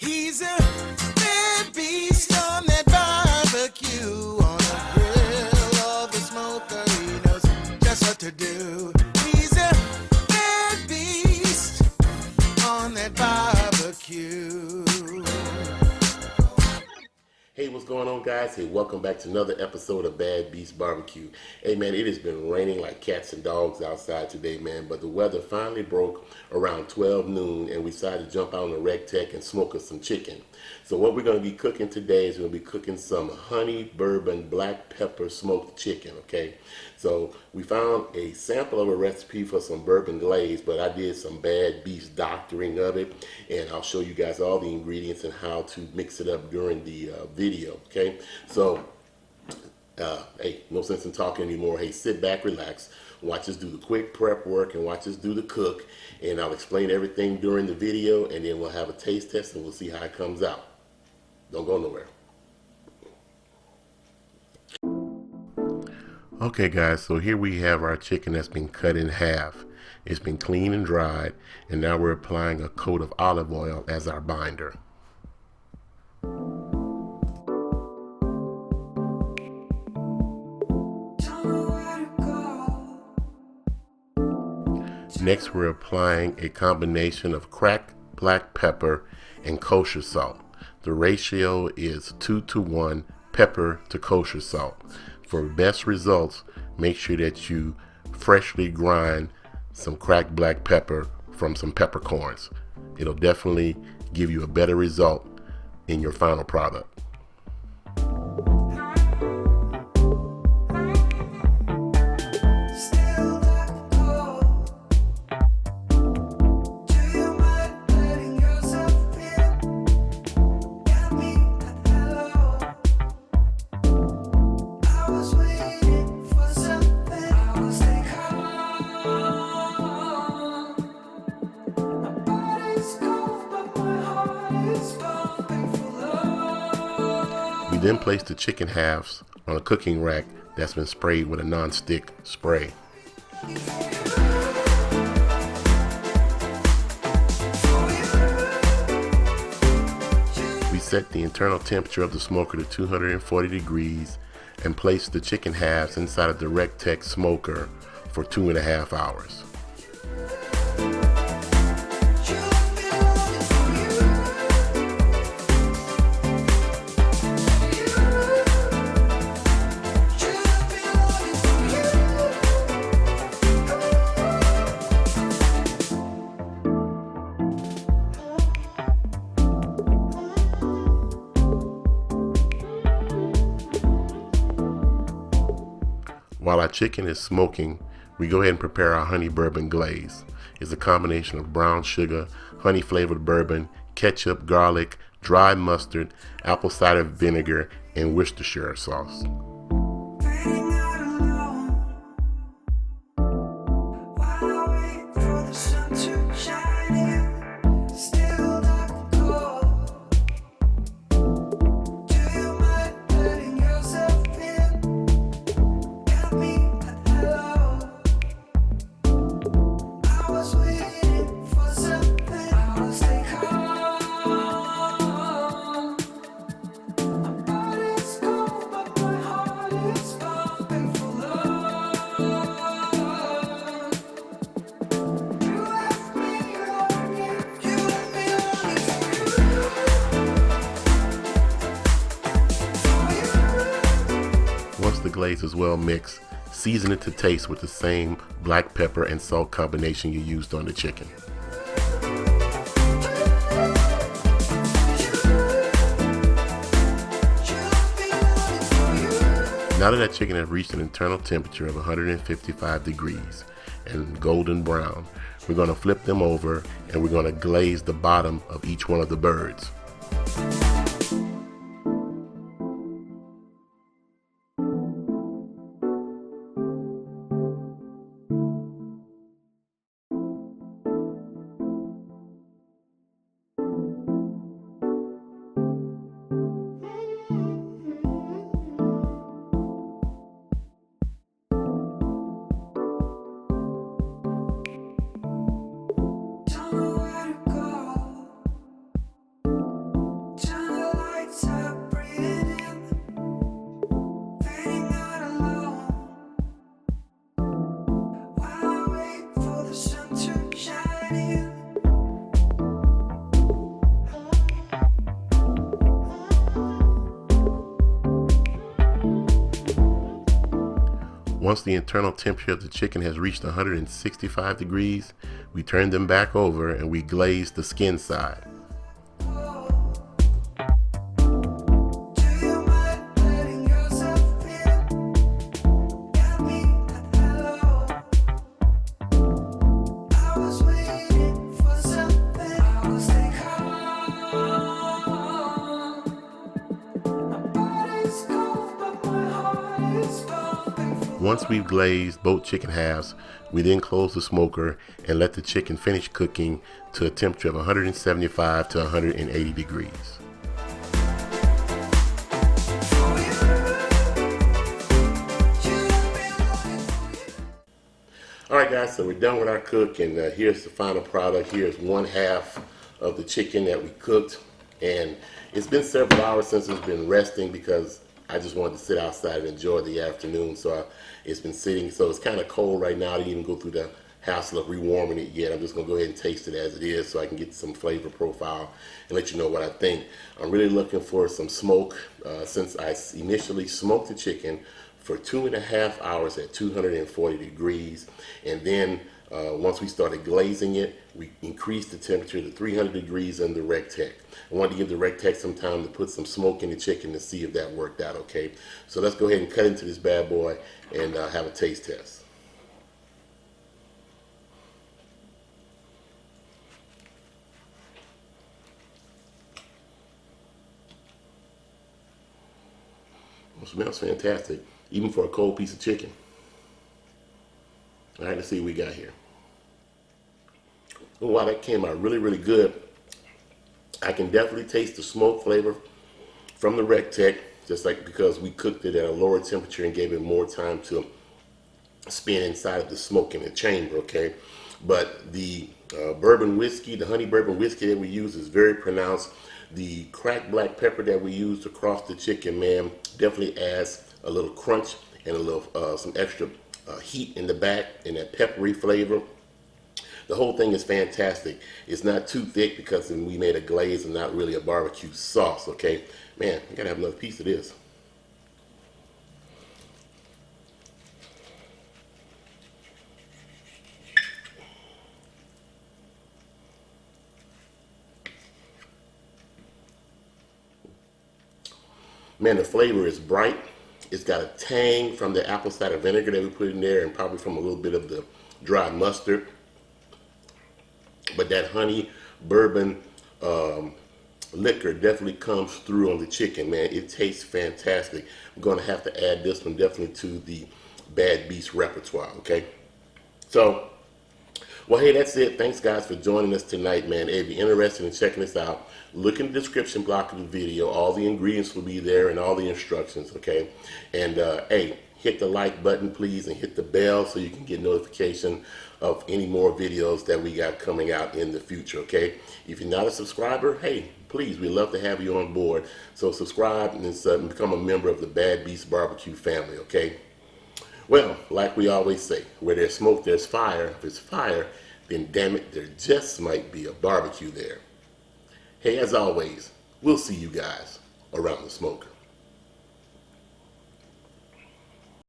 He's a bad beast on that barbecue, on the grill of the smoker. He knows just what to do. He's a bad beast on that barbecue. Hey, what's going on, guys? Hey, welcome back to another episode of Bad Beast Barbecue. Hey, man, it has been raining like cats and dogs outside today, man, but the weather finally broke around 12 noon, and we decided to jump out on the Rec Tech and smoke us some chicken. So what we're going to be cooking today is we're going to be cooking some honey bourbon black pepper smoked chicken, okay? So we found a sample of a recipe for some bourbon glaze, but I did some bad beast doctoring of it, and I'll show you guys all the ingredients and how to mix it up during the video, okay? So, hey, no sense in talking anymore. Hey, sit back, relax, watch us do the quick prep work and watch us do the cook, and I'll explain everything during the video, and then we'll have a taste test and we'll see how it comes out. Don't go nowhere. Okay, guys, so here we have our chicken that's been cut in half. It's been cleaned and dried, and now we're applying a coat of olive oil as our binder. Next, we're applying a combination of cracked black pepper and kosher salt. The ratio is 2:1 pepper to kosher salt. For best results, make sure that you freshly grind some cracked black pepper from some peppercorns. It'll definitely give you a better result in your final product. We then place the chicken halves on a cooking rack that's been sprayed with a non-stick spray. We set the internal temperature of the smoker to 240 degrees and place the chicken halves inside of the Rec Tech smoker for 2.5 hours. While our chicken is smoking, we go ahead and prepare our honey bourbon glaze. It's a combination of brown sugar, honey flavored bourbon, ketchup, garlic, dry mustard, apple cider vinegar, and Worcestershire sauce. Once the glaze is well mixed, season it to taste with the same black pepper and salt combination you used on the chicken. Now that that chicken has reached an internal temperature of 155 degrees and golden brown, we're going to flip them over and we're going to glaze the bottom of each one of the birds. Once the internal temperature of the chicken has reached 165 degrees, we turn them back over and we glaze the skin side. Once we've glazed both chicken halves, we then close the smoker and let the chicken finish cooking to a temperature of 175 to 180 degrees. Alright guys, so we're done with our cook, and here's the final product. Here's one half of the chicken that we cooked, and it's been several hours since it's been resting because I just wanted to sit outside and enjoy the afternoon. So it's been sitting, so it's kind of cold right now. I didn't even go through the hassle of rewarming it yet. I'm just going to go ahead and taste it as it is so I can get some flavor profile and let you know what I think. I'm really looking for some smoke since I initially smoked the chicken for 2.5 hours at 240 degrees, and then once we started glazing it, we increased the temperature to 300 degrees in the RecTec. I wanted to give the RecTec some time to put some smoke in the chicken to see if that worked out okay. So let's go ahead and cut into this bad boy and have a taste test. It smells fantastic, even for a cold piece of chicken. All right, let's see what we got here. Oh, wow, that came out really, really good. I can definitely taste the smoke flavor from the RecTec, just like because we cooked it at a lower temperature and gave it more time to spin inside of the smoke in the chamber, okay? But the bourbon whiskey, the honey bourbon whiskey that we use is very pronounced. The cracked black pepper that we used across the chicken, man, definitely adds a little crunch and a little some extra heat in the back and that peppery flavor. The whole thing is fantastic. It's not too thick because we made a glaze and not really a barbecue sauce, okay? Man, I gotta have another piece of this. Man, the flavor is bright. It's got a tang from the apple cider vinegar that we put in there and probably from a little bit of the dry mustard. But that honey bourbon liquor definitely comes through on the chicken, man. It tastes fantastic. I'm going to have to add this one definitely to the Bad Beast repertoire, okay? So, well, hey, that's it. Thanks, guys, for joining us tonight, man. If you're interested in checking this out, look in the description block of the video. All the ingredients will be there and all the instructions, okay? And, hey, hit the like button, please, and hit the bell so you can get notification of any more videos that we got coming out in the future, okay? If you're not a subscriber, hey, please, we'd love to have you on board. So subscribe and become a member of the Bad Beast Barbecue family, okay? Well, like we always say, where there's smoke, there's fire. If it's fire, then damn it, there just might be a barbecue there. Hey, as always, we'll see you guys around the smoker.